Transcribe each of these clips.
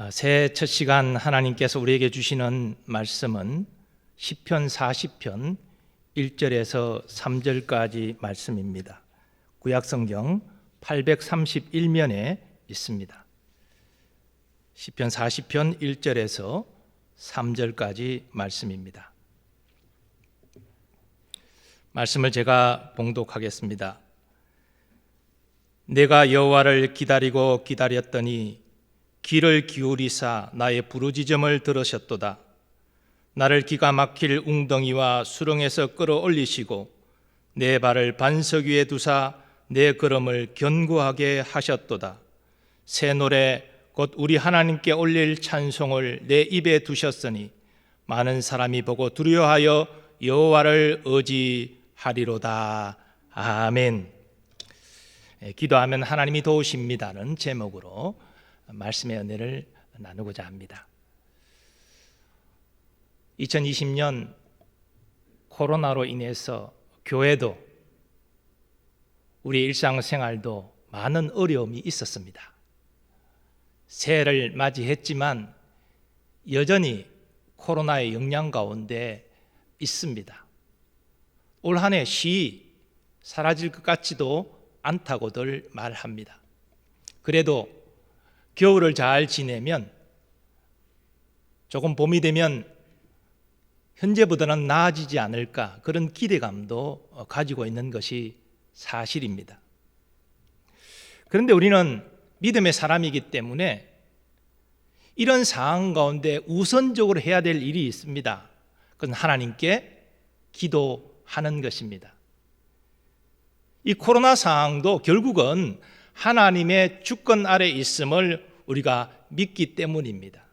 새해 첫 시간 하나님께서 우리에게 주시는 말씀은 시편 40편 1절에서 3절까지 말씀입니다. 구약성경 831면에 있습니다. 시편 40편 1절에서 3절까지 말씀입니다. 말씀을 제가 봉독하겠습니다. 내가 여호와를 기다리고 기다렸더니 귀를 기울이사 나의 부르짖음을 들으셨도다. 나를 기가 막힐 웅덩이와 수렁에서 끌어올리시고 내 발을 반석 위에 두사 내 걸음을 견고하게 하셨도다. 새 노래 곧 우리 하나님께 올릴 찬송을 내 입에 두셨으니 많은 사람이 보고 두려워하여 여호와를 의지하리로다. 아멘. 기도하면 하나님이 도우십니다는 제목으로 말씀의 은혜를 나누고자 합니다. 2020년 코로나로 인해서 교회도 우리 일상생활도 많은 어려움이 있었습니다. 새해를 맞이했지만 여전히 코로나의 영향 가운데 있습니다. 올 한 해 쉬이 사라질 것 같지도 않다고들 말합니다. 그래도 겨울을 잘 지내면 조금 봄이 되면 현재보다는 나아지지 않을까, 그런 기대감도 가지고 있는 것이 사실입니다. 그런데 우리는 믿음의 사람이기 때문에 이런 상황 가운데 우선적으로 해야 될 일이 있습니다. 그건 하나님께 기도하는 것입니다. 이 코로나 상황도 결국은 하나님의 주권 아래 있음을 우리가 믿기 때문입니다.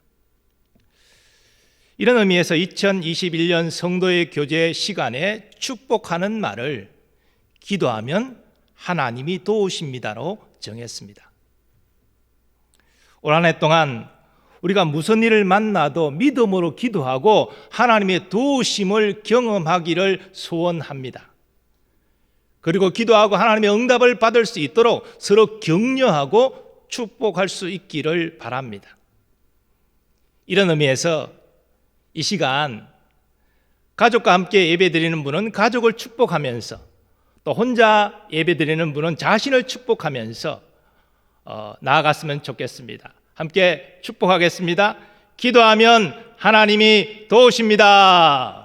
이런 의미에서 2021년 성도의 교제 시간에 축복하는 말을 기도하면 하나님이 도우십니다로 정했습니다. 올 한 해 동안 우리가 무슨 일을 만나도 믿음으로 기도하고 하나님의 도우심을 경험하기를 소원합니다. 그리고 기도하고 하나님의 응답을 받을 수 있도록 서로 격려하고 축복할 수 있기를 바랍니다. 이런 의미에서 이 시간 가족과 함께 예배드리는 분은 가족을 축복하면서, 또 혼자 예배드리는 분은 자신을 축복하면서 나아갔으면 좋겠습니다. 함께 축복하겠습니다. 기도하면 하나님이 도우십니다.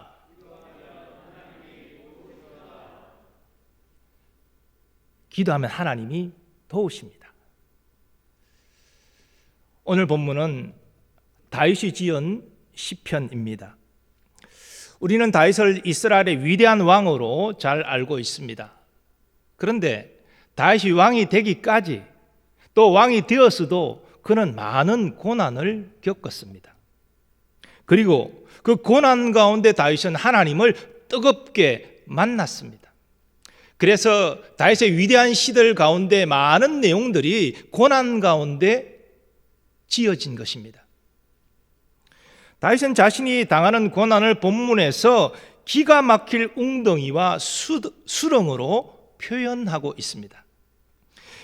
기도하면 하나님이 도우십니다. 오늘 본문은 다윗이 지은 시편입니다. 우리는 다윗을 이스라엘의 위대한 왕으로 잘 알고 있습니다. 그런데 다윗이 왕이 되기까지, 또 왕이 되었어도 그는 많은 고난을 겪었습니다. 그리고 그 고난 가운데 다윗은 하나님을 뜨겁게 만났습니다. 그래서 다윗의 위대한 시들 가운데 많은 내용들이 고난 가운데 지어진 것입니다. 다윗은 자신이 당하는 고난을 본문에서 기가 막힐 웅덩이와 수렁으로 표현하고 있습니다.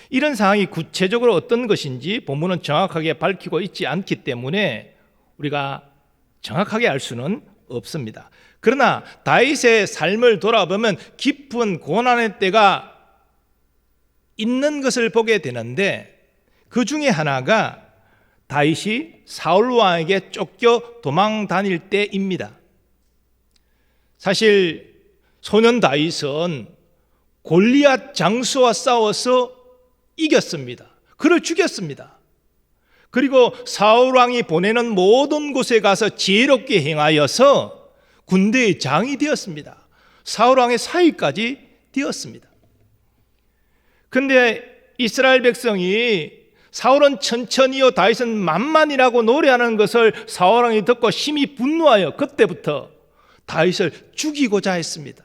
이런 상황이 구체적으로 어떤 것인지 본문은 정확하게 밝히고 있지 않기 때문에 우리가 정확하게 알 수는 없습니다. 그러나 다윗의 삶을 돌아보면 깊은 고난의 때가 있는 것을 보게 되는데, 그 중에 하나가 다윗이 사울 왕에게 쫓겨 도망 다닐 때입니다. 사실 소년 다윗은 골리앗 장수와 싸워서 이겼습니다. 그를 죽였습니다. 그리고 사울 왕이 보내는 모든 곳에 가서 지혜롭게 행하여서 군대의 장이 되었습니다. 사울 왕의 사위까지 되었습니다. 그런데 이스라엘 백성이 사울은 천천히요 다윗은 만만이라고 노래하는 것을 사울 왕이 듣고 심히 분노하여 그때부터 다윗을 죽이고자 했습니다.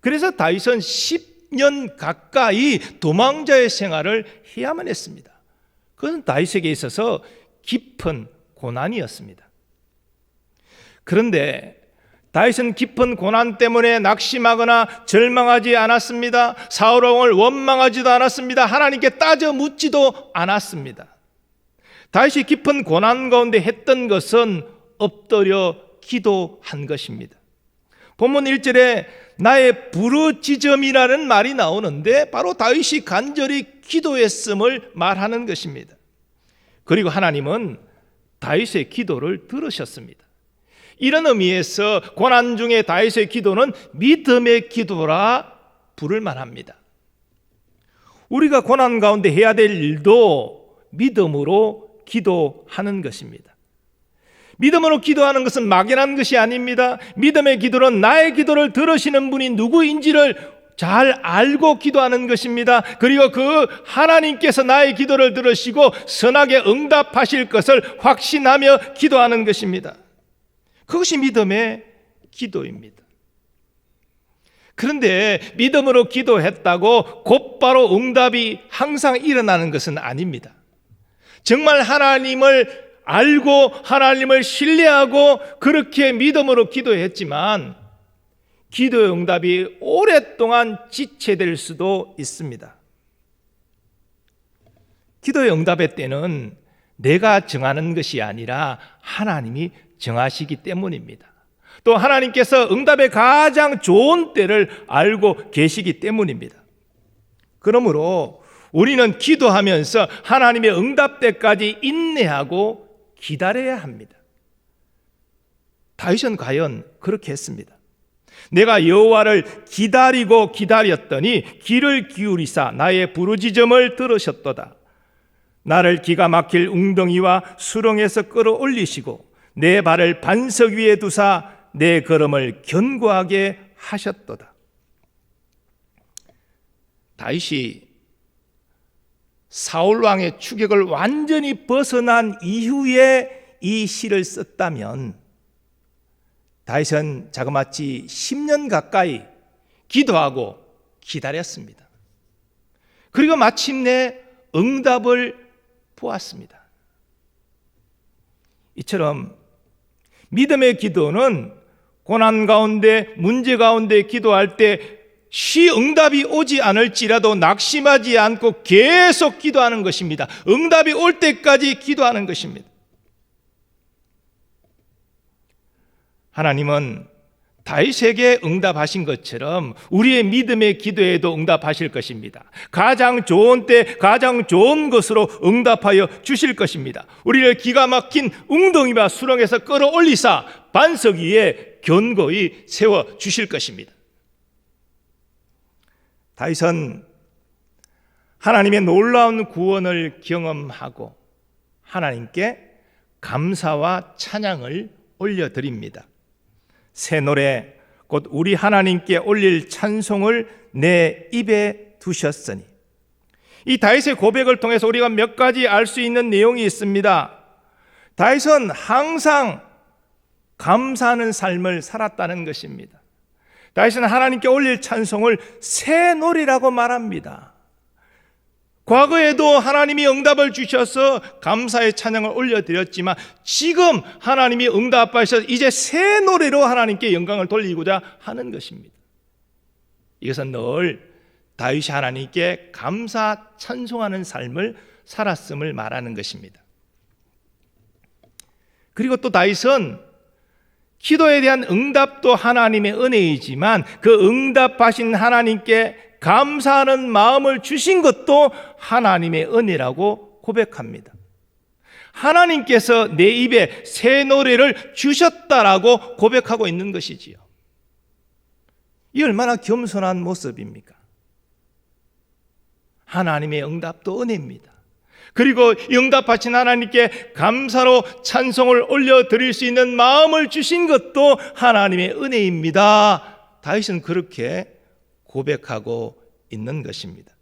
그래서 다윗은 10년 가까이 도망자의 생활을 해야만 했습니다. 그것은 다윗에게 있어서 깊은 고난이었습니다. 그런데 다윗은 깊은 고난 때문에 낙심하거나 절망하지 않았습니다. 사울 왕을 원망하지도 않았습니다. 하나님께 따져 묻지도 않았습니다. 다윗이 깊은 고난 가운데 했던 것은 엎드려 기도한 것입니다. 본문 1절에 나의 부르짖음이라는 말이 나오는데 바로 다윗이 간절히 기도했음을 말하는 것입니다. 그리고 하나님은 다윗의 기도를 들으셨습니다. 이런 의미에서 고난 중에 다윗의 기도는 믿음의 기도라 부를 만합니다. 우리가 고난 가운데 해야 될 일도 믿음으로 기도하는 것입니다. 믿음으로 기도하는 것은 막연한 것이 아닙니다. 믿음의 기도는 나의 기도를 들으시는 분이 누구인지를 잘 알고 기도하는 것입니다. 그리고 그 하나님께서 나의 기도를 들으시고 선하게 응답하실 것을 확신하며 기도하는 것입니다. 그것이 믿음의 기도입니다. 그런데 믿음으로 기도했다고 곧바로 응답이 항상 일어나는 것은 아닙니다. 정말 하나님을 알고 하나님을 신뢰하고 그렇게 믿음으로 기도했지만 기도의 응답이 오랫동안 지체될 수도 있습니다. 기도의 응답의 때는 내가 정하는 것이 아니라 하나님이 정하시기 때문입니다. 또 하나님께서 응답의 가장 좋은 때를 알고 계시기 때문입니다. 그러므로 우리는 기도하면서 하나님의 응답 때까지 인내하고 기다려야 합니다. 다윗은 과연 그렇게 했습니다. 내가 여호와를 기다리고 기다렸더니 귀를 기울이사 나의 부르짖음을 들으셨도다. 나를 기가 막힐 웅덩이와 수렁에서 끌어올리시고 내 발을 반석 위에 두사 내 걸음을 견고하게 하셨도다. 다윗이 사울 왕의 추격을 완전히 벗어난 이후에 이 시를 썼다면 다윗은 자그마치 10년 가까이 기도하고 기다렸습니다. 그리고 마침내 응답을 보았습니다. 이처럼 믿음의 기도는 고난 가운데 문제 가운데 기도할 때 응답이 오지 않을지라도 낙심하지 않고 계속 기도하는 것입니다. 응답이 올 때까지 기도하는 것입니다. 하나님은 다윗에게 응답하신 것처럼 우리의 믿음의 기도에도 응답하실 것입니다. 가장 좋은 때 가장 좋은 것으로 응답하여 주실 것입니다. 우리를 기가 막힌 웅덩이와 수렁에서 끌어올리사 반석 위에 견고히 세워 주실 것입니다. 다윗은 하나님의 놀라운 구원을 경험하고 하나님께 감사와 찬양을 올려드립니다. 새 노래 곧 우리 하나님께 올릴 찬송을 내 입에 두셨으니. 이 다윗의 고백을 통해서 우리가 몇 가지 알 수 있는 내용이 있습니다. 다윗은 항상 감사하는 삶을 살았다는 것입니다. 다윗은 하나님께 올릴 찬송을 새 노래라고 말합니다. 과거에도 하나님이 응답을 주셔서 감사의 찬양을 올려드렸지만 지금 하나님이 응답하셔서 이제 새 노래로 하나님께 영광을 돌리고자 하는 것입니다. 이것은 늘 다윗이 하나님께 감사 찬송하는 삶을 살았음을 말하는 것입니다. 그리고 또 다윗은 기도에 대한 응답도 하나님의 은혜이지만 그 응답하신 하나님께 감사하는 마음을 주신 것도 하나님의 은혜라고 고백합니다. 하나님께서 내 입에 새 노래를 주셨다라고 고백하고 있는 것이지요. 이 얼마나 겸손한 모습입니까? 하나님의 응답도 은혜입니다. 그리고 응답하신 하나님께 감사로 찬송을 올려드릴 수 있는 마음을 주신 것도 하나님의 은혜입니다. 다윗은 그렇게 고백하고 있는 것입니다.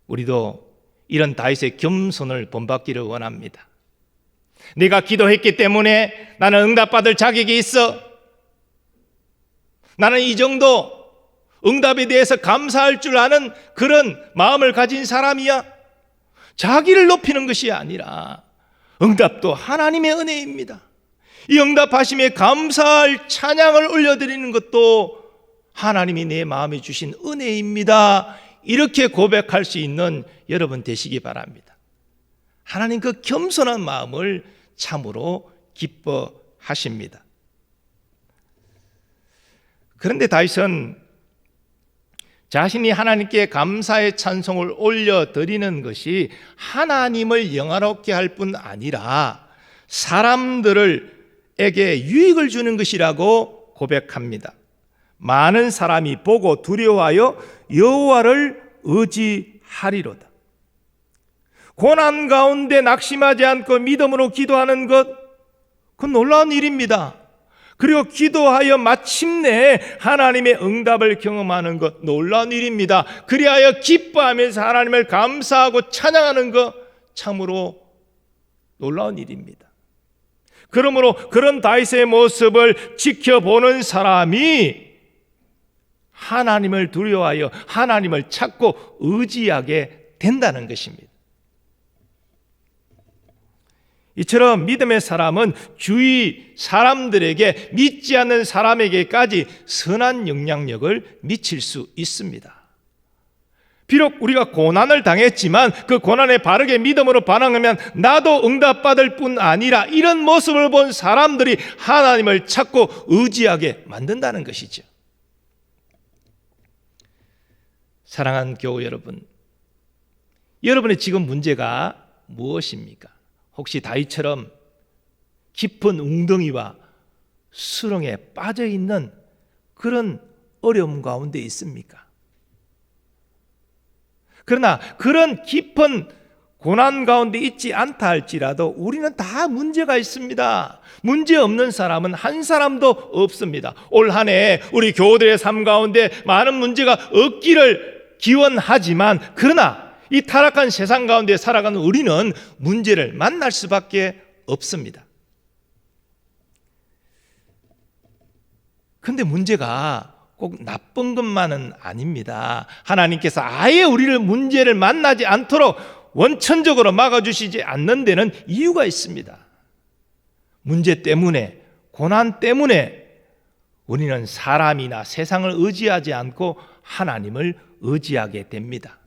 우리도 이런 다윗의 겸손을 본받기를 원합니다. 내가 기도했기 때문에 나는 응답받을 자격이 있어. 나는 이 정도 응답에 대해서 감사할 줄 아는 그런 마음을 가진 사람이야. 자기를 높이는 것이 아니라 응답도 하나님의 은혜입니다. 이 응답하심에 감사할 찬양을 올려드리는 것도 하나님이 내 마음에 주신 은혜입니다. 이렇게 고백할 수 있는 여러분 되시기 바랍니다. 하나님 그 겸손한 마음을 참으로 기뻐하십니다. 그런데 다윗은 자신이 하나님께 감사의 찬송을 올려드리는 것이 하나님을 영화롭게 할 뿐 아니라 사람들에게 유익을 주는 것이라고 고백합니다. 많은 사람이 보고 두려워하여 여호와를 의지하리로다. 고난 가운데 낙심하지 않고 믿음으로 기도하는 것, 그건 놀라운 일입니다. 그리고 기도하여 마침내 하나님의 응답을 경험하는 것, 놀라운 일입니다. 그리하여 기뻐하면서 하나님을 감사하고 찬양하는 것, 참으로 놀라운 일입니다. 그러므로 그런 다윗의 모습을 지켜보는 사람이 하나님을 두려워하여 하나님을 찾고 의지하게 된다는 것입니다. 이처럼 믿음의 사람은 주위 사람들에게, 믿지 않는 사람에게까지 선한 영향력을 미칠 수 있습니다. 비록 우리가 고난을 당했지만 그 고난에 바르게 믿음으로 반응하면 나도 응답받을 뿐 아니라 이런 모습을 본 사람들이 하나님을 찾고 의지하게 만든다는 것이죠. 사랑하는 교우 여러분, 여러분의 지금 문제가 무엇입니까? 혹시 다윗처럼 깊은 웅덩이와 수렁에 빠져 있는 그런 어려움 가운데 있습니까? 그러나 그런 깊은 고난 가운데 있지 않다 할지라도 우리는 다 문제가 있습니다. 문제 없는 사람은 한 사람도 없습니다. 올 한 해 우리 교우들의 삶 가운데 많은 문제가 없기를 기원하지만, 그러나 이 타락한 세상 가운데 살아가는 우리는 문제를 만날 수밖에 없습니다. 그런데 문제가 꼭 나쁜 것만은 아닙니다. 하나님께서 아예 우리를 문제를 만나지 않도록 원천적으로 막아주시지 않는 데는 이유가 있습니다. 문제 때문에, 고난 때문에 우리는 사람이나 세상을 의지하지 않고 하나님을 의지하게 됩니다.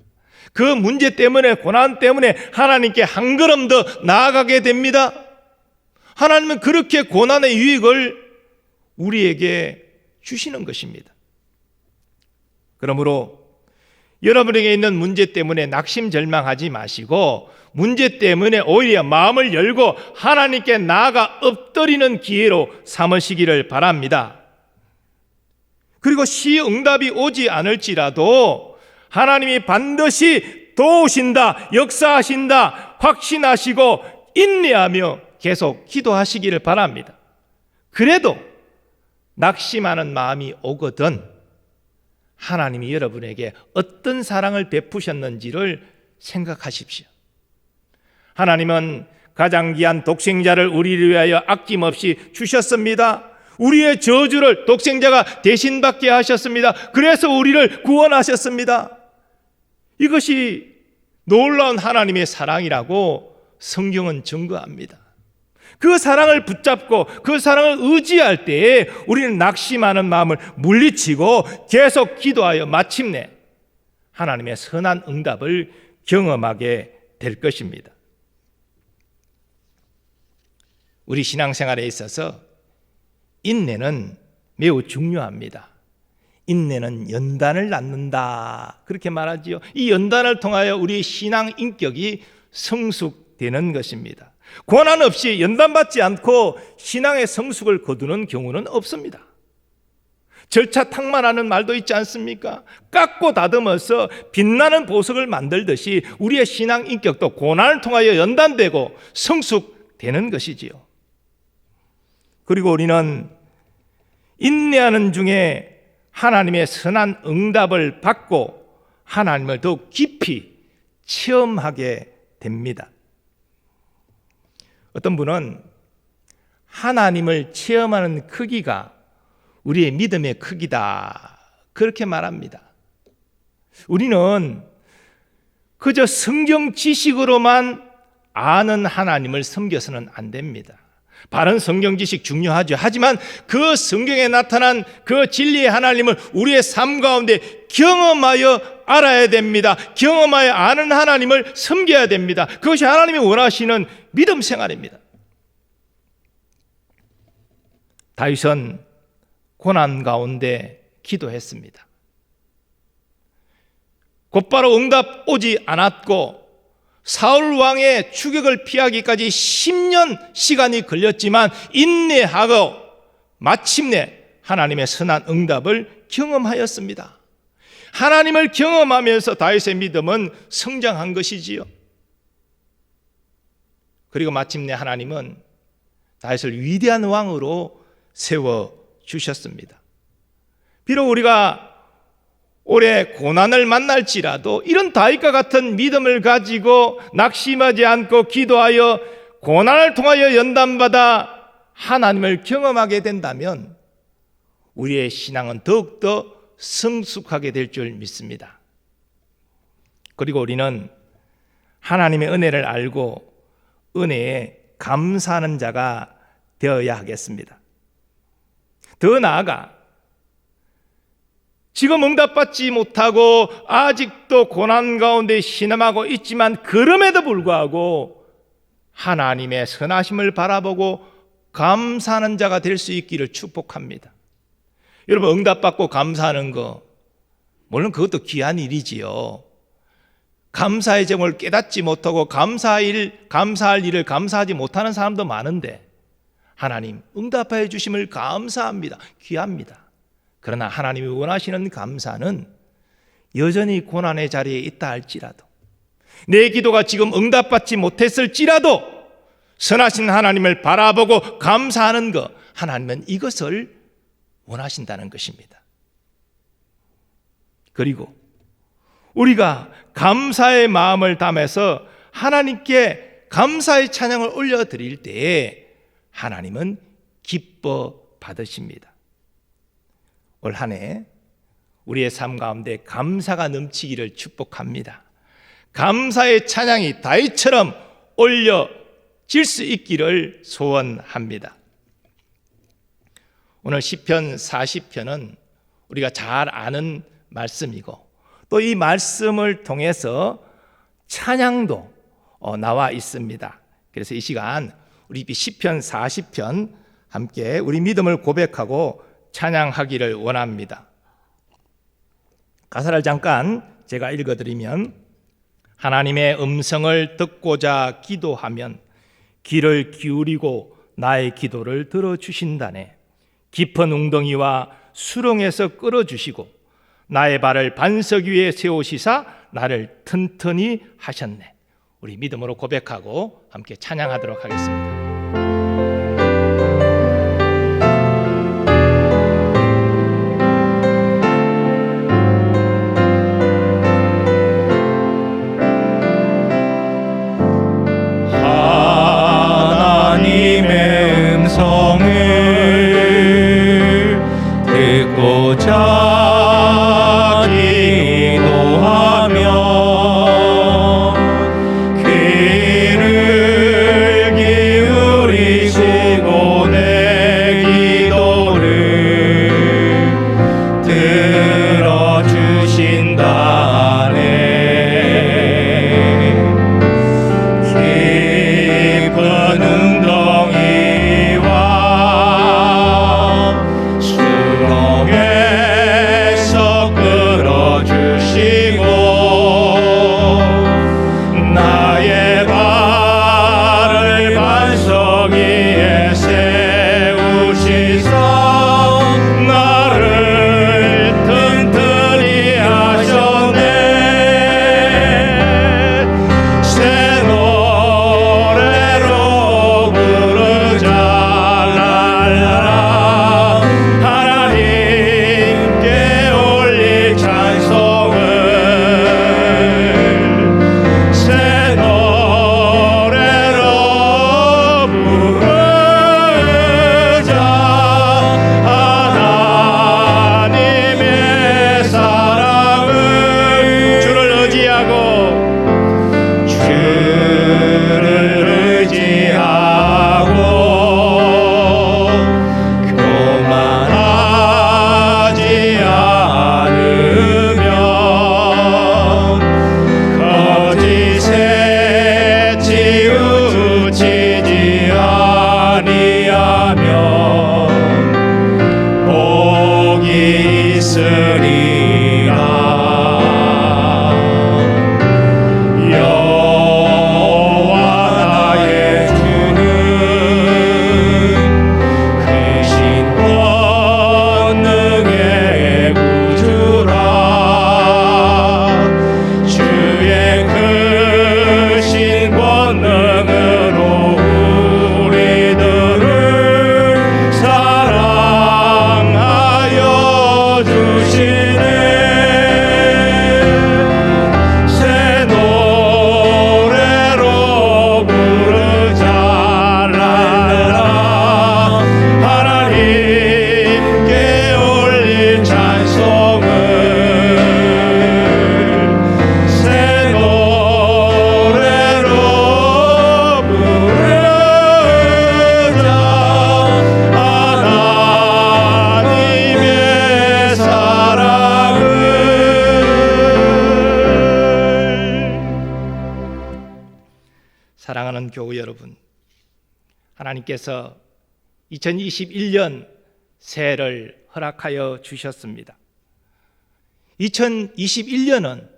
그 문제 때문에, 고난 때문에 하나님께 한 걸음 더 나아가게 됩니다. 하나님은 그렇게 고난의 유익을 우리에게 주시는 것입니다. 그러므로 여러분에게 있는 문제 때문에 낙심절망하지 마시고, 문제 때문에 오히려 마음을 열고 하나님께 나아가 엎드리는 기회로 삼으시기를 바랍니다. 그리고 시응답이 오지 않을지라도 하나님이 반드시 도우신다, 역사하신다 확신하시고 인내하며 계속 기도하시기를 바랍니다. 그래도 낙심하는 마음이 오거든 하나님이 여러분에게 어떤 사랑을 베푸셨는지를 생각하십시오. 하나님은 가장 귀한 독생자를 우리를 위하여 아낌없이 주셨습니다. 우리의 저주를 독생자가 대신 받게 하셨습니다. 그래서 우리를 구원하셨습니다. 이것이 놀라운 하나님의 사랑이라고 성경은 증거합니다. 그 사랑을 붙잡고 그 사랑을 의지할 때에 우리는 낙심하는 마음을 물리치고 계속 기도하여 마침내 하나님의 선한 응답을 경험하게 될 것입니다. 우리 신앙생활에 있어서 인내는 매우 중요합니다. 인내는 연단을 낳는다, 그렇게 말하지요. 이 연단을 통하여 우리 신앙 인격이 성숙되는 것입니다. 고난 없이 연단받지 않고 신앙의 성숙을 거두는 경우는 없습니다. 절차탕만하는 말도 있지 않습니까? 깎고 다듬어서 빛나는 보석을 만들듯이 우리의 신앙 인격도 고난을 통하여 연단되고 성숙되는 것이지요. 그리고 우리는 인내하는 중에 하나님의 선한 응답을 받고 하나님을 더욱 깊이 체험하게 됩니다. 어떤 분은 하나님을 체험하는 크기가 우리의 믿음의 크기다, 그렇게 말합니다. 우리는 그저 성경 지식으로만 아는 하나님을 섬겨서는 안 됩니다. 바른 성경 지식 중요하죠. 하지만 그 성경에 나타난 그 진리의 하나님을 우리의 삶 가운데 경험하여 알아야 됩니다. 경험하여 아는 하나님을 섬겨야 됩니다. 그것이 하나님이 원하시는 믿음 생활입니다. 다윗은 고난 가운데 기도했습니다. 곧바로 응답 오지 않았고 사울 왕의 추격을 피하기까지 10년 시간이 걸렸지만 인내하고 마침내 하나님의 선한 응답을 경험하였습니다. 하나님을 경험하면서 다윗의 믿음은 성장한 것이지요. 그리고 마침내 하나님은 다윗을 위대한 왕으로 세워주셨습니다. 비록 우리가 올해 고난을 만날지라도 이런 다윗과 같은 믿음을 가지고 낙심하지 않고 기도하여 고난을 통하여 연단받아 하나님을 경험하게 된다면 우리의 신앙은 더욱더 성숙하게 될 줄 믿습니다. 그리고 우리는 하나님의 은혜를 알고 은혜에 감사하는 자가 되어야 하겠습니다. 더 나아가 지금 응답받지 못하고 아직도 고난 가운데 신음하고 있지만 그럼에도 불구하고 하나님의 선하심을 바라보고 감사하는 자가 될 수 있기를 축복합니다. 여러분, 응답받고 감사하는 거 물론 그것도 귀한 일이지요. 감사의 제목을 깨닫지 못하고 감사할 일을 감사하지 못하는 사람도 많은데 하나님 응답해 주심을 감사합니다. 귀합니다. 그러나 하나님이 원하시는 감사는 여전히 고난의 자리에 있다 할지라도 내 기도가 지금 응답받지 못했을지라도 선하신 하나님을 바라보고 감사하는 것, 하나님은 이것을 원하신다는 것입니다. 그리고 우리가 감사의 마음을 담아서 하나님께 감사의 찬양을 올려드릴 때에 하나님은 기뻐 받으십니다. 올 한 해 우리의 삶 가운데 감사가 넘치기를 축복합니다. 감사의 찬양이 다윗처럼 올려질 수 있기를 소원합니다. 오늘 시편 40편은 우리가 잘 아는 말씀이고 또 이 말씀을 통해서 찬양도 나와 있습니다. 그래서 이 시간 우리 시편 40편 함께 우리 믿음을 고백하고 찬양하기를 원합니다. 가사를 잠깐 제가 읽어드리면 하나님의 음성을 듣고자 기도하면 귀를 기울이고 나의 기도를 들어주신다네. 깊은 웅덩이와 수렁에서 끌어주시고 나의 발을 반석 위에 세우시사 나를 튼튼히 하셨네. 우리 믿음으로 고백하고 함께 찬양하도록 하겠습니다. 하나님의 음성을 듣고자 기도하면 귀를 기울이고 사랑하는 교우 여러분, 하나님께서 2021년 새해를 허락하여 주셨습니다. 2021년은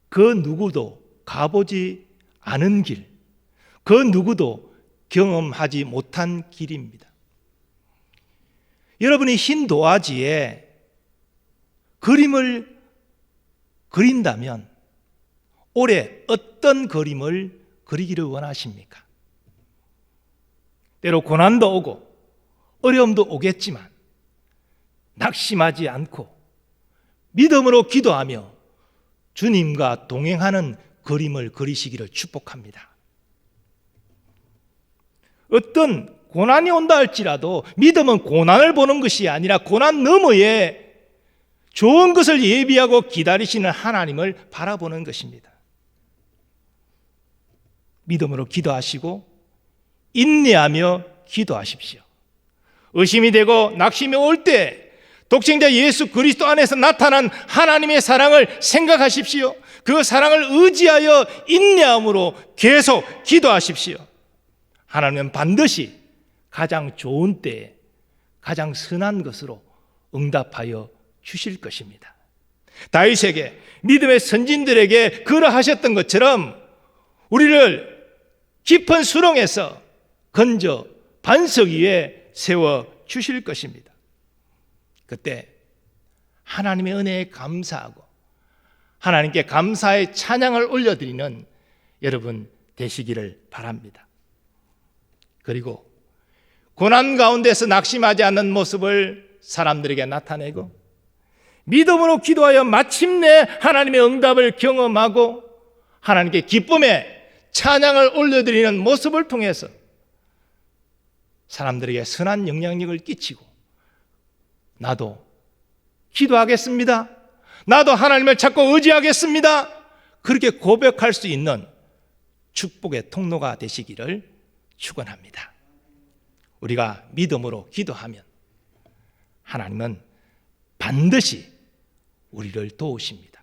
그 누구도 가보지 않은 길, 그 누구도 경험하지 못한 길입니다. 여러분이 흰 도화지에 그림을 그린다면 올해 어떤 그림을 그리기를 원하십니까? 때로 고난도 오고 어려움도 오겠지만 낙심하지 않고 믿음으로 기도하며 주님과 동행하는 그림을 그리시기를 축복합니다. 어떤 고난이 온다 할지라도 믿음은 고난을 보는 것이 아니라 고난 너머에 좋은 것을 예비하고 기다리시는 하나님을 바라보는 것입니다. 믿음으로 기도하시고 인내하며 기도하십시오. 의심이 되고 낙심이 올 때 독생자 예수 그리스도 안에서 나타난 하나님의 사랑을 생각하십시오. 그 사랑을 의지하여 인내함으로 계속 기도하십시오. 하나님은 반드시 가장 좋은 때에 가장 선한 것으로 응답하여 주실 것입니다. 다윗에게 믿음의 선진들에게 그러하셨던 것처럼 우리를 깊은 수렁에서 건져 반석 위에 세워 주실 것입니다. 그때 하나님의 은혜에 감사하고 하나님께 감사의 찬양을 올려드리는 여러분 되시기를 바랍니다. 그리고 고난 가운데서 낙심하지 않는 모습을 사람들에게 나타내고 믿음으로 기도하여 마침내 하나님의 응답을 경험하고 하나님께 기쁨의 찬양을 올려드리는 모습을 통해서 사람들에게 선한 영향력을 끼치고 나도 기도하겠습니다. 나도 하나님을 찾고 의지하겠습니다. 그렇게 고백할 수 있는 축복의 통로가 되시기를 축원합니다. 우리가 믿음으로 기도하면 하나님은 반드시 우리를 도우십니다.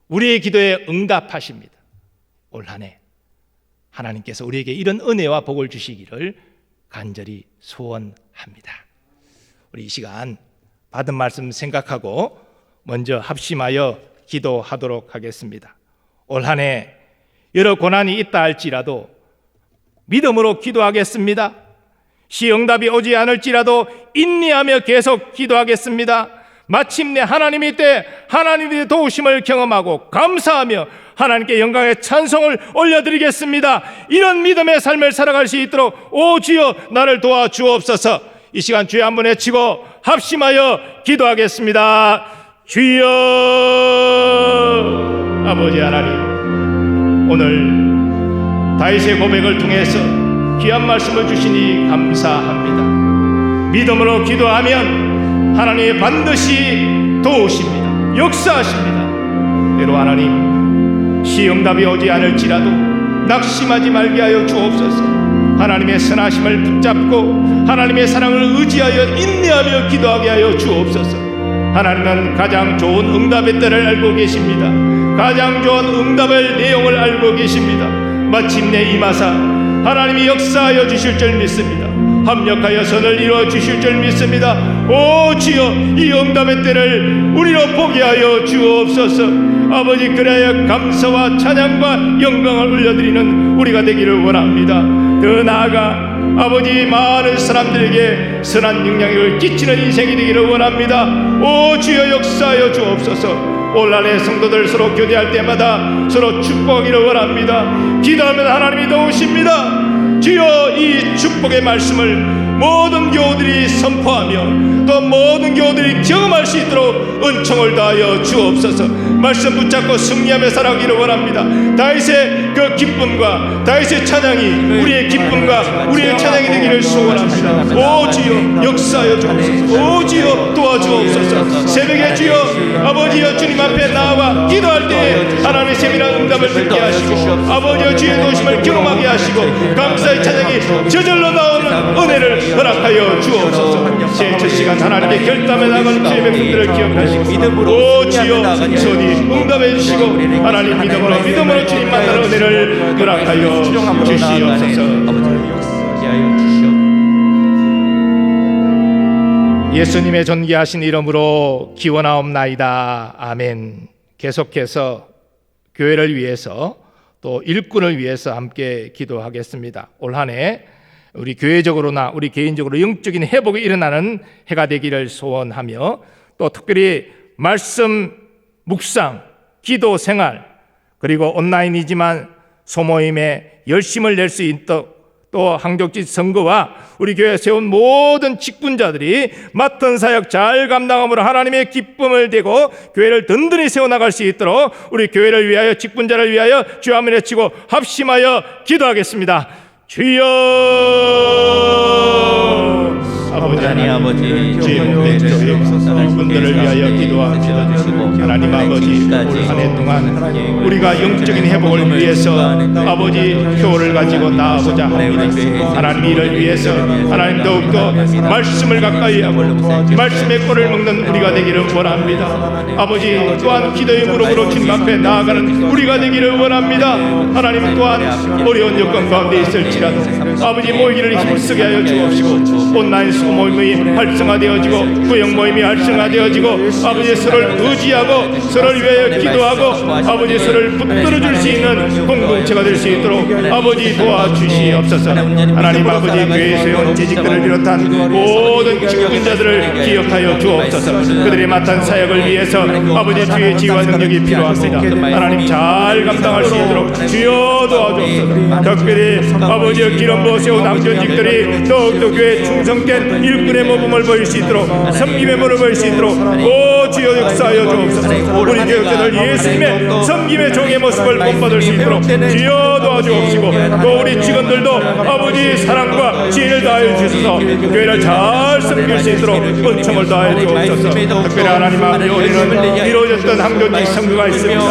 우리의 기도에 응답하십니다. 올 한 해 하나님께서 우리에게 이런 은혜와 복을 주시기를 간절히 소원합니다. 우리 이 시간 받은 말씀 생각하고 먼저 합심하여 기도하도록 하겠습니다. 올 한 해 여러 고난이 있다 할지라도 믿음으로 기도하겠습니다. 시응답이 오지 않을지라도 인내하며 계속 기도하겠습니다. 마침내 하나님의 때 하나님의 도우심을 경험하고 감사하며 하나님께 영광의 찬송을 올려드리겠습니다. 이런 믿음의 삶을 살아갈 수 있도록 오 주여 나를 도와주옵소서. 이 시간 주여 한번 외치고 합심하여 기도하겠습니다. 주여. 아버지 하나님, 오늘 다윗의 고백을 통해서 귀한 말씀을 주시니 감사합니다. 믿음으로 기도하면 하나님이 반드시 도우십니다. 역사하십니다. 때로 하나님 시응답이 오지 않을지라도 낙심하지 말게 하여 주옵소서. 하나님의 선하심을 붙잡고 하나님의 사랑을 의지하여 인내하며 기도하게 하여 주옵소서. 하나님은 가장 좋은 응답의 때를 알고 계십니다. 가장 좋은 응답의 내용을 알고 계십니다. 마침내 임하사 하나님이 역사하여 주실 줄 믿습니다. 합력하여 선을 이루어 주실 줄 믿습니다. 오 주여, 이 응답의 때를 우리로 보게 하여 주옵소서. 아버지, 그래야 감사와 찬양과 영광을 올려드리는 우리가 되기를 원합니다. 더 나아가 아버지, 많은 사람들에게 선한 영향력을 끼치는 인생이 되기를 원합니다. 오 주여, 역사하여 주옵소서. 온란의 성도들 서로 교제할 때마다 서로 축복하기를 원합니다. 기도하면 하나님이 도우십니다. 주여, 이 축복의 말씀을 모든 교우들이 선포하며 또 모든 교우들이 경험할 수 있도록 은총을 다하여 주옵소서. 말씀 붙잡고 승리하며 살아가기를 원합니다. 다윗의 그 기쁨과 다윗의 찬양이 우리의 기쁨과 우리의 찬양이 되기를 소원합니다. 오 주여, 역사하여 주옵소서. 오 주여, 도와주옵소서. 새벽에 주여, 아버지여, 주님 앞에 나아가 기도할 때에 하나님의 세밀한 응답을 듣게 하시고 아버지여, 주의 도심을 경험하게 하시고 감사의 찬양이 저절로 나오는 은혜를 허락하여 주옵소서. 제 시간 하나님의 결단에 나가는 주의 백성들을 기억하시고 오 주여, 소리 응답해 주시고 하나님 믿음으로 주님 만나는 은혜를 허락하여 주시옵소서. 예수님의 존귀하신 이름으로 기원하옵나이다. 아멘. 계속해서 교회를 위해서 또 일꾼을 위해서 함께 기도하겠습니다. 올 한 해 우리 교회적으로나 우리 개인적으로 영적인 회복이 일어나는 해가 되기를 소원하며 또 특별히 말씀 묵상, 기도 생활, 그리고 온라인이지만 소모임에 열심을 낼 수 있도록 또 항족지 선거와 우리 교회에 세운 모든 직분자들이 맡은 사역 잘 감당함으로 하나님의 기쁨을 대고 교회를 든든히 세워나갈 수 있도록 우리 교회를 위하여 직분자를 위하여 주여 한번 외치고 합심하여 기도하겠습니다. 주여, 아버지, 주의 복된 교회 분들을 위하여 기도합니다. 하나님 아버지, 올 한 해 동안 우리가 영적인 회복을 위해서 아버지 표를 가지고 나아보자 합니다. 하나님 이를 위해서 하나님 더욱더 말씀을 가까이 하고 말씀의 꼴을 먹는 우리가 되기를 원합니다. 아버지, 또한 기도의 무릎으로 주님 앞에 나아가는 우리가 되기를 원합니다. 하나님 또한 어려운 여건 가운데 있을지라도 아버지 모이기를 힘쓰게 하여 주옵시고 온라인 소모임이 활성화되어지고 구역 모임이 활성화되어지고 아버지 서로를 의지하고 서로를 위하여 기도하고 아버지 서로를 붙들어 줄 수 있는 공동체가 될 수 있도록 아버지 도와주시옵소서. 하나님 아버지, 교회에 세운 재직들을 비롯한 모든 직분자들을 기억하여 주옵소서. 그들이 맡은 사역을 위해서 아버지 주의 지혜와 능력이 필요합니다. 하나님 잘 감당할 수 있도록 주여 도와주옵소서. 특별히 아버지의 기름 부어 세운 항전직들이 더욱더 교회에 충성된 일꾼의 모범을 보일 수 있도록 섬김의 모습을 보일 수 있도록 오 주여 역사하여 주옵소서. 우리 교육자들 예수님의 섬김의 종의 모습을 본받을 수 있도록 주여 도와주옵시고 또 우리 직원들도 아버지 사랑과 지혜를 다하여 주셔서 교회를 잘 섬길 수 있도록 은총을 다하여 주옵소서. 특별히 하나님 앞에 우리는 이루어졌던 항전직 선거가 있습니다.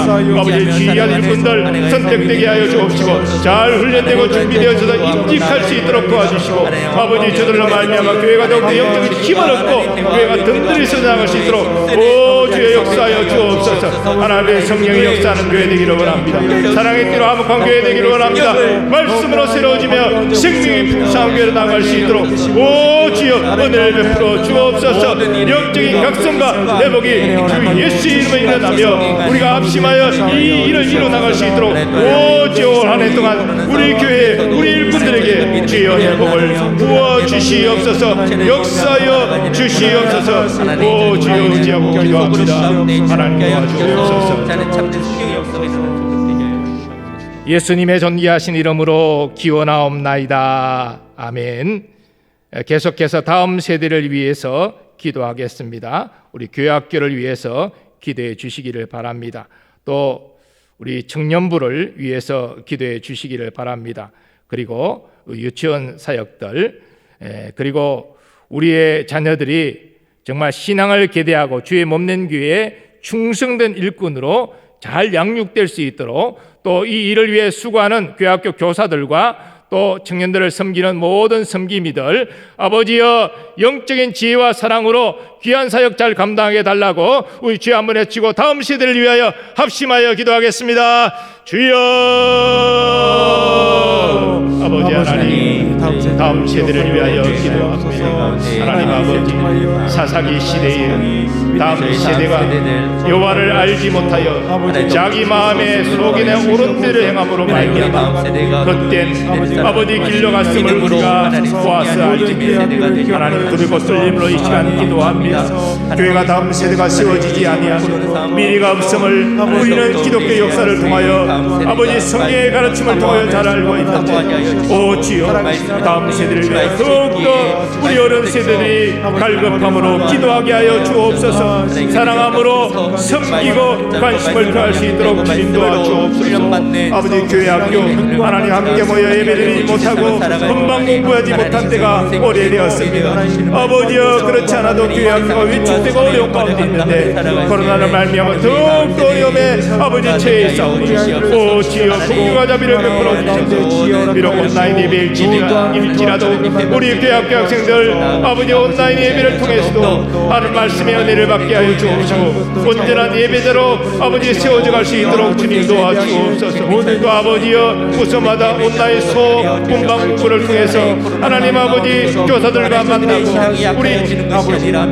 아버지 귀한 일꾼들 선택되게 하여 주옵시고 잘 훈련되고 준비되어져서 임직할 수 있도록 도와주시고 아버지 저들로 말미암아 교회가 더욱더 영적인 힘을 얻고 교회가 든든히 서나갈 수 있도록 오 주의 역사하여 주옵소서. 하나님의 성령의 역사하는 교회 되기를 원합니다. 사랑의 띠로 화목한 교회 되기를 원합니다. 말씀으로 새로워지며 생명의 풍성한 교회로 나갈 수 있도록 오 주여 은혜를 베풀어 주옵소서. 영적인 각성과 회복이 주 예수의 이름에 일어나며 우리가 합심하여 이 일을 이뤄나갈 수 있도록 오 주여 한 해 동안 우리 교회 우리 일꾼들에게 주여 회복을 부어주시옵소서. 역사여 주시옵소서. 오 주여 의지하고 기도합니다. 하나님 도와주옵소서. 예수님의 존귀하신 이름으로 기원하옵나이다. 아멘. 계속해서 다음 세대를 위해서 기도하겠습니다. 우리 교회학교를 위해서 기도해 주시기를 바랍니다. 또 우리 청년부를 위해서 기도해 주시기를 바랍니다. 그리고 유치원 사역들, 그리고 우리의 자녀들이 정말 신앙을 계대하고 주의 몸낸 교회에 충성된 일꾼으로 잘 양육될 수 있도록 또 이 일을 위해 수고하는 교회학교 교사들과 또 청년들을 섬기는 모든 섬김이들 아버지여 영적인 지혜와 사랑으로 귀한 사역 잘 감당하게 달라고 우리 주여 한번 외치고 다음 세대를 위하여 합심하여 기도하겠습니다. 주여 아버지 하나님 다음 세대를 위하여 기도합니다. 하나님 아버지, 사사기 시대에 다음 세대가 여호와를 알지 못하여 자기 마음에 속이내 옳은 대로 행함으로 말미암아 그땐 아버지 길러갔음을 우리가 보아서 알지니 하나님 그리고 뚫림으로 이 시간 기도합니다. 교회가 다음 세대가 세워지지 아니하고 미래가 없음을 우리는 기독교 역사를 통하여 아버지 성경의 가르침을 통하여 잘 알고 있는데 오 주여 다음 세대를 위해 더욱더 우리 어른 세대들이 갈급함으로 기도하게 하여 주옵소서. 사랑함으로 섬기고 관심을 표할 수 있도록 주님 도와주옵소서. 아버지 교회 학교 하나님 함께 모여 예배드리지 못하고 금방 공부하지 못한 때가 오래되었습니다. 아버지여 그렇지 않아도 교회 학교가 위축되고 어려운 가운데 있는데 코로나를 말미암아 더욱더 어려움에 아버지 처해 있사오니 오 주여 국유가 자비를 베풀어 주셔서 비록 온라인 예배일지라도 우리 교회 학교 학생들 아버지 온라인 예배를 통해서도 하는 말씀의 은혜를 받게 하여 주옵시고 온전한 예배자로 아버지 세워져 갈 수 있도록 주님 도와주옵소서. 또 아버지여 부서마다 온라인 문방 공부를 통해서 하나님 아버지 교사들과 만나고 우리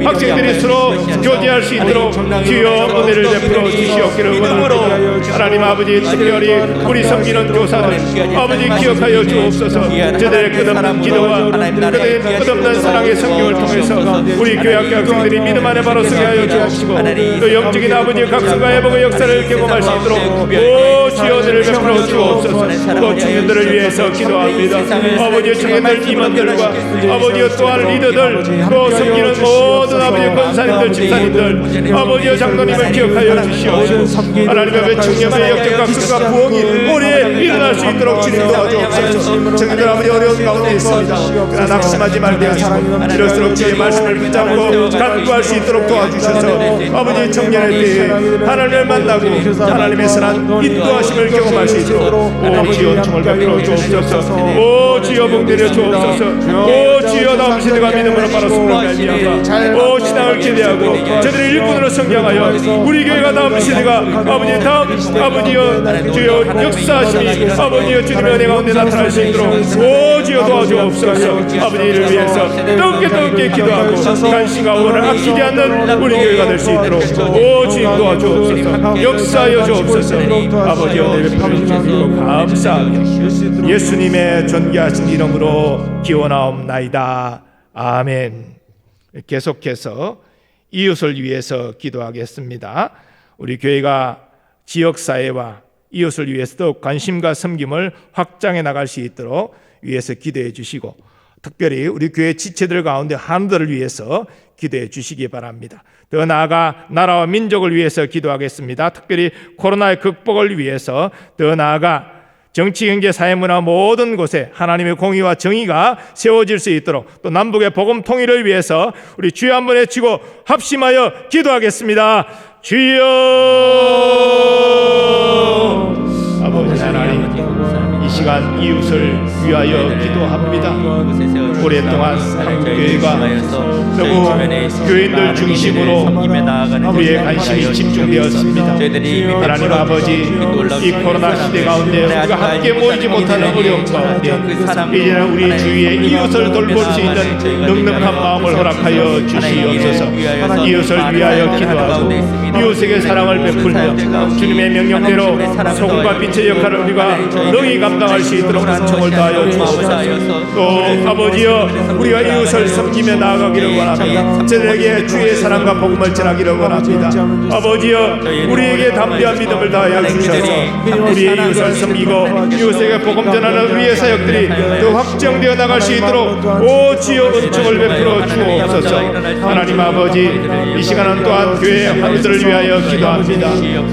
학생들이 서로 교제할 수 있도록 주여 은혜를 베풀어 주시옵기를 원합니다. 하나님 아버지 특별히 우리 섬기는 교사들 아버지 기억하여 주옵소서. 저들의 끝없는 기도와 그들의 끝없는 사랑의 성경을 통해서 우리 교회 학교 학생들이 믿음 안에 바로 서게 하여 주옵시고 또 영적인 아버지의 각성과 회복의 역사를 경험할 수 있도록 오 주여 은혜를 베풀어 주옵소서. 또 청년들을 위해서 기도합니다. 아버지 청년들 임원들과 아버지여 또한 리더들 또 섬기는 모든 아버지 권사님들 집사님들 아버지여 장로님을 기억하여 주시옵소서. 하나님 앞에 청년의 역적 각성과 부흥이 우리에 일어날 수 있도록 주님 도와주옵소서. 청년들 아버지 어려운 가운데 있습니다. 그러나 낙심하지 말게 하시고 이럴수록 주의 말씀을 붙잡고 간구할 수 있도록 도와주셔서 아버지 청년에 대해 하나님을 만나고 하나님의 선한 인도하심을 경험할 수 있도록 오 주여 총을 베풀어 주옵소서. 오 주여 복되려 주옵소서. 오 주여 다음 세대가 믿음으로 바로 숨을 말미암아 오 신앙을 기대하고 저들의 일꾼으로 성장하여 우리 교회가 다음 세대가 아버지 다음 아버지여 주여 역사하심이 아버지여 주님의 은혜 가운데 나타날 수 있도록 오 주여 도와주옵소서. 아버지를 위해서 뜨겁게 기도하고 간신과 원을 아끼지 않는 우리 교회가 될 수 있도록 오 주님 도와주옵소서. 역사하여 주옵소서. 아버지 은혜를 베풀어 주시고 감사하며 예수님의 존귀하신 이름으로 기원하옵나이다. 아멘. 계속해서 이웃을 위해서 기도하겠습니다. 우리 교회가 지역사회와 이웃을 위해서 더 관심과 섬김을 확장해 나갈 수 있도록 위해서 기도해 주시고 특별히 우리 교회 지체들 가운데 한들을 위해서 기도해 주시기 바랍니다. 더 나아가 나라와 민족을 위해서 기도하겠습니다. 특별히 코로나의 극복을 위해서 더 나아가 정치, 경제, 사회, 문화 모든 곳에 하나님의 공의와 정의가 세워질 수 있도록 또 남북의 복음 통일을 위해서 우리 주여 한번 외치고 합심하여 기도하겠습니다. 주여 아버지 하나님 이 시간 이웃을 위하여 기도합니다. 오랫동안 한국교회가 너무 교인들 중심으로 우리의 관심이 집중되었습니다. 하나님 아버지 이 코로나 시대 가운데 우리가 함께 모이지 못하는 어려움 가운데 이제는 우리 주위에 이웃을 돌볼 수 있는 넉넉한 마음을 허락하여 주시옵소서. 이웃을 위하여 기도하고 이웃에게 사랑을 베풀며 주님의 명령대로 소금과 빛의 역할을 우리가 능히 감당할 수 있도록 충을 다하여 주옵소서. 또 아버지여 우리가 이웃을 섬기며 나아가기를 원합니다. 저들에게 주의 사랑과 복음을 전하기를 원합니다. 아버지여 우리에게 담대한 믿음을 다하여 주셔서 우리의 이웃을 섬기고 이웃에게 복음 전하는 우리의 사역들이 더 확정되어 나갈 수 있도록 오 주여 은총을 베풀어 주옵소서. 하나님 아버지 이 시간은 또한 교회 한우들을 위하여 기도합니다.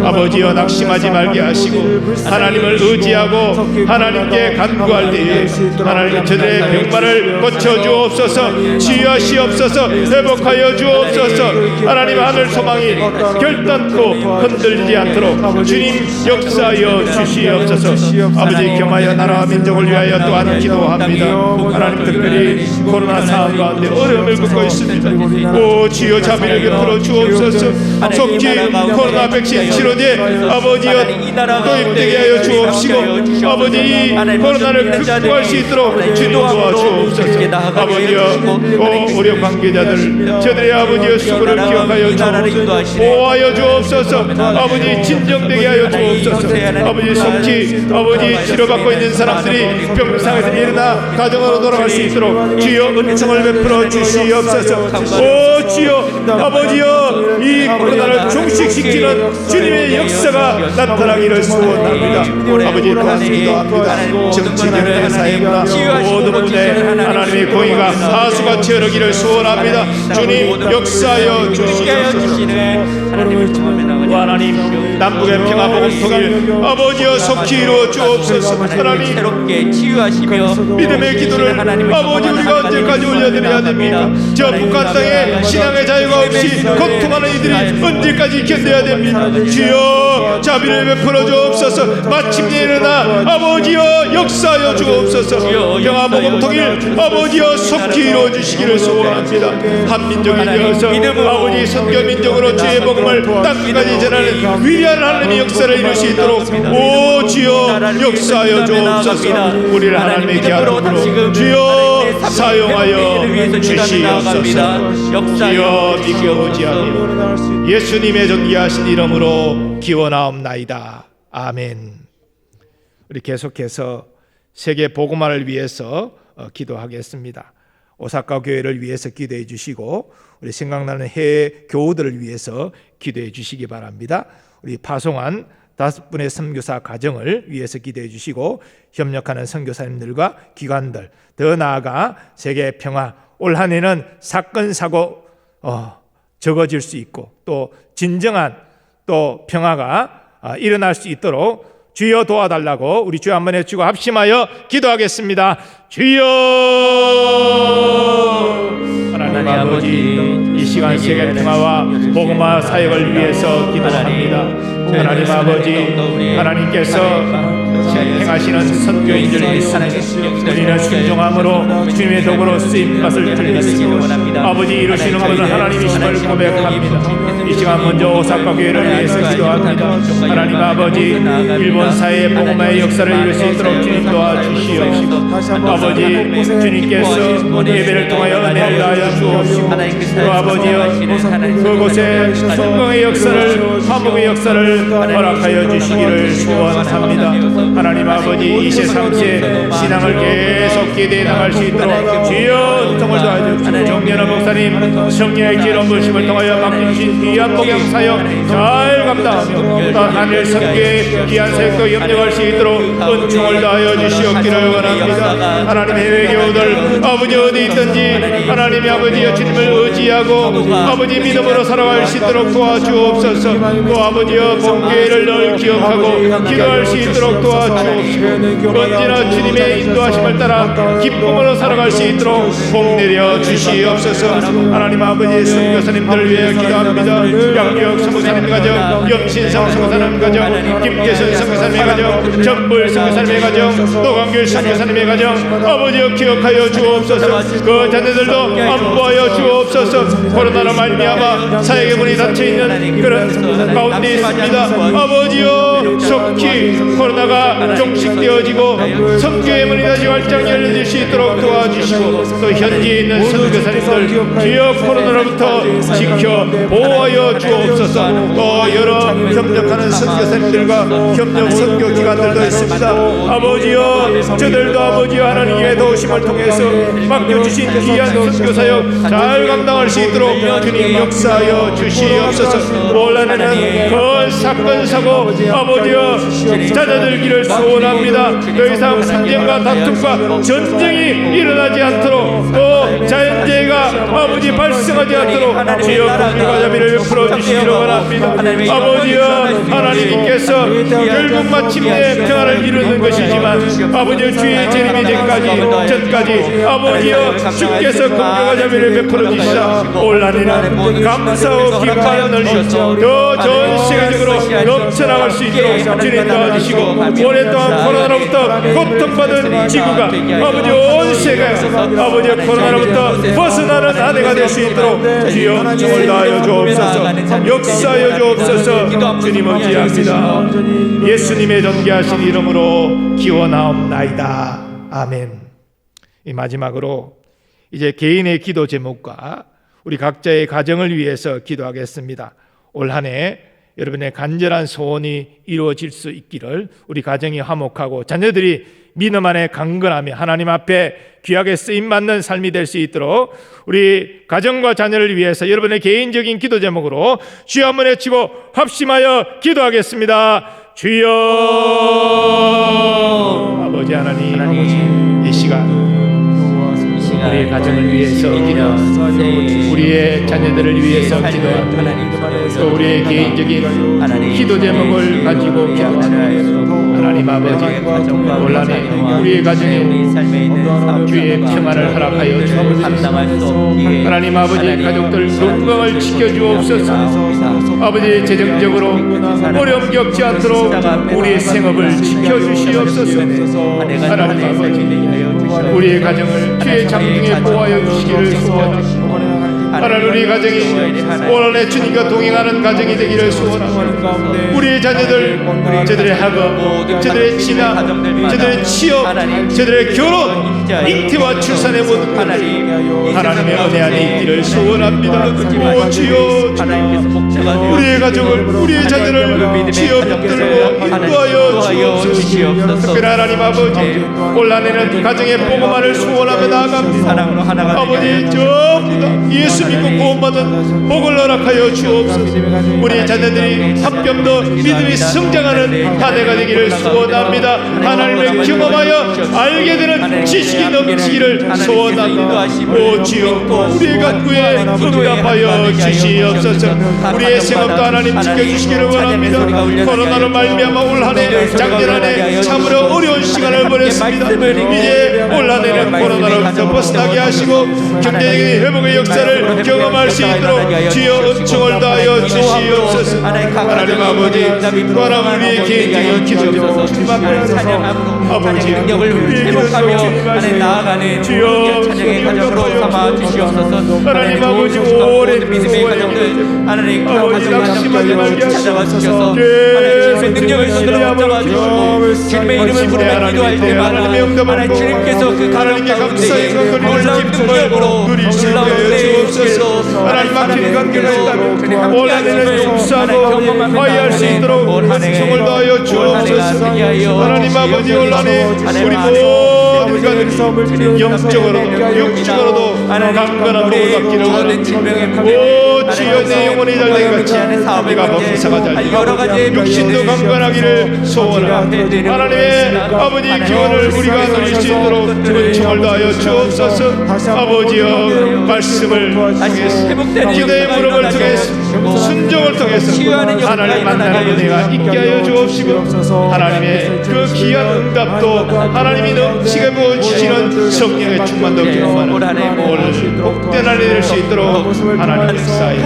아버지여 낙심하지 말게 하시고 하나님을 의지하고 하나님께 간구할 때에 하나님 저들의 병마를 고쳐주옵소서. 치유하시옵소서. 회복하여 주옵소서. 하나님 하늘 소망이 결단코 흔들리지 않도록 주님 역사하여 주시옵소서. 아버지 겸하여 나라와 민족을 위하여 또한 기도합니다. 하나님 특별히 코로나 상황 가운데 어려움을 겪고 있습니다. 오 주여 자비를 베풀어 주옵소서. 속히 코로나 백신 치료제 아버지여 도입되게 하여 주옵시고 아버지 이 코로나를 극복할 수 있도록 주님 도와주옵소서. 아버지여 의료 관계자들 저들의 아버지여 수고를 기억하여 주옵소서. 보호하여 주옵소서. 아버지 진정되게 하여 주옵소서. 아버지 속히 아버지 치료받고 있는 사람들이 병상에서 일어나 가정으로 돌아갈 수 있도록 주여 은총을 베풀어 주시옵소서. 오 주여 아버지여 이 코로나를 종식시키는 주님의 역사가 나타나기를 소원합니다. 아버지 도와주시기 기도합니다. 정치인들의 사회문화 모든 분에 하나님의 공의가 하수가 채우기를 소원합니다. 주님 역사하여 주시옵소서. 하나님 남북의 평화 복음 통일 아버지여 속히 이루어 주옵소서. 하나님 새롭게 치유하시며 믿음의 기도를 아버지 우리가 언제까지 올려드려야 됩니까? 저 북한 땅에 신앙의 자유가 없이 고통하는 이들이 언제까지 견뎌야 됩니까? 주여 자비를 베풀어 주옵소서. 마침내 일어나 아버지여 역사하여 주옵소서. 평화 복음 통일 아버지여 속히 이루어 주시기를 소원합니다. 한민족이 되어서 아버지 선교 민족으로 주의 복음을 땅까지 전하는 위대한 하나님의 역사를 이룰 수 있도록 오 주여 역사하여 주옵소서. 우리를 하나님의 기하로 주여 사용하여 주시옵소서. 주여 믿고 의지하며 예수님의 존귀하신 이름으로 기원하옵나이다. 아멘. 우리 계속해서 세계 복음화를 위해서 기도하겠습니다. 오사카 교회를 위해서 기도해 주시고 우리 생각나는 해외 교우들을 위해서 기도해 주시기 바랍니다. 우리 파송한 5분의 선교사 가정을 위해서 기도해 주시고 협력하는 선교사님들과 기관들, 더 나아가 세계 평화, 올 한 해는 사건 사고 적어질 수 있고 또 진정한 또 평화가 일어날 수 있도록 주여 도와달라고 우리 주여 한번 해주고 합심하여 기도하겠습니다. 주여 하나님 아버지 이 시간 세계 평화와 복음화 사역을 위해서 기도합니다. 하나님 아버지 하나님께서 행하시는 선교인들을 믿습니다. 우리는 순종함으로 주님의 도구로 쓰임받을 줄 믿습니다. 아버지 이루시는 것은 하나님이심을 고백합니다. 이 시간 먼저 오사카 교회를 위해서 기도합니다. 하나님 아버지 일본 사회의 복음화의 역사를 이룰 수 있도록 주님 도와주시옵시고 아버지 주님께서 예배를 통하여 은혜를 다하여 주옵시고 또 아버지여 그곳에 성공의 역사를 화목의 역사를 허락하여 주시기를 소원합니다. 하나님 아버지 2세 3세 신앙을 계속 기대해 나갈 수 있도록 주여 은총을 도와주옵시고 정연한 목사님 성령의 기름 부으심을 통하여 맡겨주신 귀한 복양 사역 잘 감당하며 또 하늘 선교의 귀한 사역도 협력할 수 있도록 은총을 다하여 주시옵기를 원합니다. 하나님의 외교우들 아버지 어디 있든지 하나님의 아버지여 주님을 의지하고 아버지 믿음으로 살아갈 수 있도록 도와주옵소서. 또 아버지여 본교회를 늘 기억하고 기도할 수 있도록 도와주옵시고 언제나 주님의 인도하심을 따라 기쁨으로 살아갈 수 있도록 복 내려 주시옵소서. 하나님 아버지 선교사님들을 위해 기도합니다. 양기혁 선교사님 가정, 염신성 선교사님 가정, 김계선 선교사님의 가정, 전불 선교사님의 가정, 노광길 선교사님의 가정 아버지여 기억하여 주옵소서. 그 자녀들도 안보하여 주옵소서. 코로나로 말미암아 사역의 문이 닫혀있는 그런 가운데 있습니다. 아버지여 속히 코로나가 종식되어지고 선교의 문이 다시 활짝 열릴 수 있도록 도와주시고 또 현지에 있는 선교사님들 주여 코로나로부터 지켜 보호하여 주옵소서. 또 여러 협력하는 선교사님들과 협력 선교 기관들도 있습니다. 아버지여 저들도 아버지여 하나님의 도우심을 통해서 맡겨주신 귀한 선교사역 잘 감당할 수 있도록 주님 역사하여 주시옵소서. 올 한해는 큰 사건 사고 아버지여 잦아들기를 소원합니다. 더 이상 상쟁과 다툼과 전쟁이 일어나지 않도록 또 자연재해가 아버지 발생하지 않도록 주여 공의와 자비를 베풀어 주시기를 원합니다. 아버지여 하나님께서 결국 마침내 평화를 이루는 것이지만 아버지여 주의 재림이 전까지 아버지여 주께서 공의와 자비를 베풀어 주시자 올 한해는 감사하고 기뻐하는 더 좋은 세계적으로 넘쳐나갈 수 있도록 주님 도와주시고 오랫동안 코로나로부터 고통받은 지구가 아버지 온 세계가 아버지 코로나로부터 벗어나 충만한 한 해가 될 수 있도록 주여 은총을 다하여 주옵소서. 역사하여 주옵소서. 주님을 기합니다. 예수님의 존귀하신 이름으로 기원하옵나이다. 아멘. 이 마지막으로 이제 개인의 기도 제목과 우리 각자의 가정을 위해서 기도하겠습니다. 올 한 해 여러분의 간절한 소원이 이루어질 수 있기를, 우리 가정이 화목하고 자녀들이 믿음 안에 강건하며 하나님 앞에 귀하게 쓰임받는 삶이 될 수 있도록 우리 가정과 자녀를 위해서 여러분의 개인적인 기도 제목으로 주여 한번 외치고 합심하여 기도하겠습니다. 주여. 아버지 하나님, 이 시간 우리의 가정을 위해서 기도합니다. 우리의 자녀들을 위해서 기도합니다. 또 우리의 개인적인 기도 제목을 가지고 기도합니다. 하나님 아버지, 올 한 해 우리의 가정에 주의 평안을 허락하여 주옵소서. 하나님 아버지, 가족들 건강을 지켜주옵소서. 아버지, 재정적으로 어려움 겪지 않도록 우리의 생업을 지켜주시옵소서. 하나님 아버지, 우리의 가정을 주의 장중에 보호하여 주시기를 소원합니다. 하나님, 우리 가정이 올 한 해 주님과 동행하는 가정이 되기를 소원합니다. 우리의 자녀들, 저들의 학업, 저들의 진학, 저들의 취업, 저들의 결혼, 잉태와 출산의 모든 것 하나님의 은혜 안에 있기를 소원합니다. 오 주여, 우리의 가정을, 우리의 자녀를 주여 붙들고 인도하여 주옵소서. 특별히 하나님 아버지, 올 한 해는 가정의 복음만을 소원하며 나아갑니다. 아버지, 전부 다 예수 믿고 구원받은 복을 허락하여 주옵소서. 우리 자녀들이 한 뼘 더 믿음이 성장하는 한 해가 되기를 소원합니다. 하나님을 경험하여 알게 되는 지식이 넘치기를 소원합니다. 오 주여, 우리의 간구에 응답하여 주시옵소서. 우리의 생업도 하나님 지켜주시기를 원합니다. 코로나로 말미암아 올 한 해, 작년 한 해 참으로 어려운 시간을 보냈습니다. 이제 올 한 해는 코로나로부터 벗어나게 하시고 경제적인 회복의 역사를 경험할 수 있도록 주여 은총을 다하여 주시옵소서. 하나님 아버지, 또 하나 우리의 개인적인 기도로 아버지 능력을 회복하며 나아가는 주여 찬양의 가정으로 삼아 주시옵소서. 하나님 아버지, 오랜 믿음의 가정들 하나님 가정을 찾아와 주셔서 하나님 능력을 거들어 붙잡아 주시고 주님의 이름을 부르며 기도할 때마다 하나님 주님께서 그 가정 가운데 놀라운 능력으로 놀라운 주옵소서. 하나님 막힌 관계가 있다면 올 한 해는 용서하고 화해할 수 있도록 성을 다하여 주옵소서. 하나님 아버지, 올 한 해 우리 모든 가족이 영적으로도 육적으로도 강건한 복을 받기를 원합니다. 오 주여, 내 영혼이 잘되게 같이 우리가 범사가 잘되고 육신도 강건하기를 소원합니다. 하나님의 아버지 기원을 우리가 누릴 수 있도록 은총을 다하여 주옵소서. 아버지여, 말씀을 통해서 기도의 무릎을 통해서 순종을 통해서 하나님 만나는 은혜가 있게 하여 주옵시고, 하나님의 그 귀한 응답도 하나님이 넘치게 부어주시는 성령의 충만도 경험하는 오늘 복된 한 해 될 수 있도록 하나님 역사에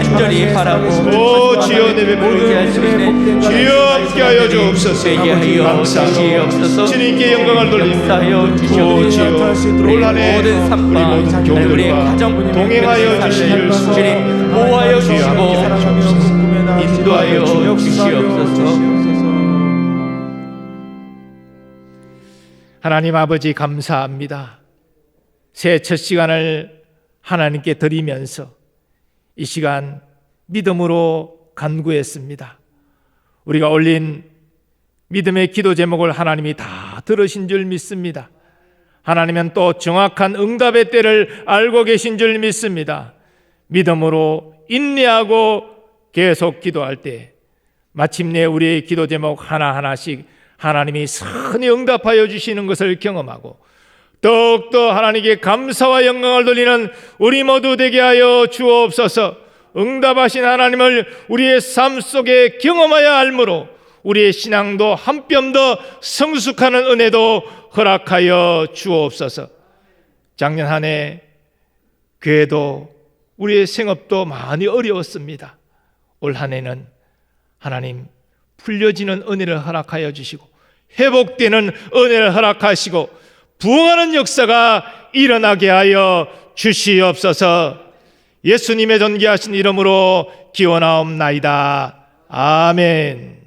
오 주여, 내 배부르게 주여 함께하여 주옵소서. 감사합니다. 주님께 영광을 돌립니다. 오 주여, 올 한 해 우리 모든 교회들과 동행하여 주시기를 소원합니다. 보호하여 주시고 인도하여 주시옵소서. 하나님 아버지, 감사합니다. 새해 첫 시간을 하나님께 드리면서 이 시간 믿음으로 간구했습니다. 우리가 올린 믿음의 기도 제목을 하나님이 다 들으신 줄 믿습니다. 하나님은 또 정확한 응답의 때를 알고 계신 줄 믿습니다. 믿음으로 인내하고 계속 기도할 때 마침내 우리의 기도 제목 하나하나씩 하나님이 선히 응답하여 주시는 것을 경험하고 더욱더 하나님께 감사와 영광을 돌리는 우리 모두 되게 하여 주옵소서. 응답하신 하나님을 우리의 삶 속에 경험하여 알므로 우리의 신앙도 한 뼘 더 성숙하는 은혜도 허락하여 주옵소서. 작년 한 해 교회도 우리의 생업도 많이 어려웠습니다. 올 한 해는 하나님 풀려지는 은혜를 허락하여 주시고 회복되는 은혜를 허락하시고 부흥하는 역사가 일어나게 하여 주시옵소서. 예수님의 존귀하신 이름으로 기원하옵나이다. 아멘.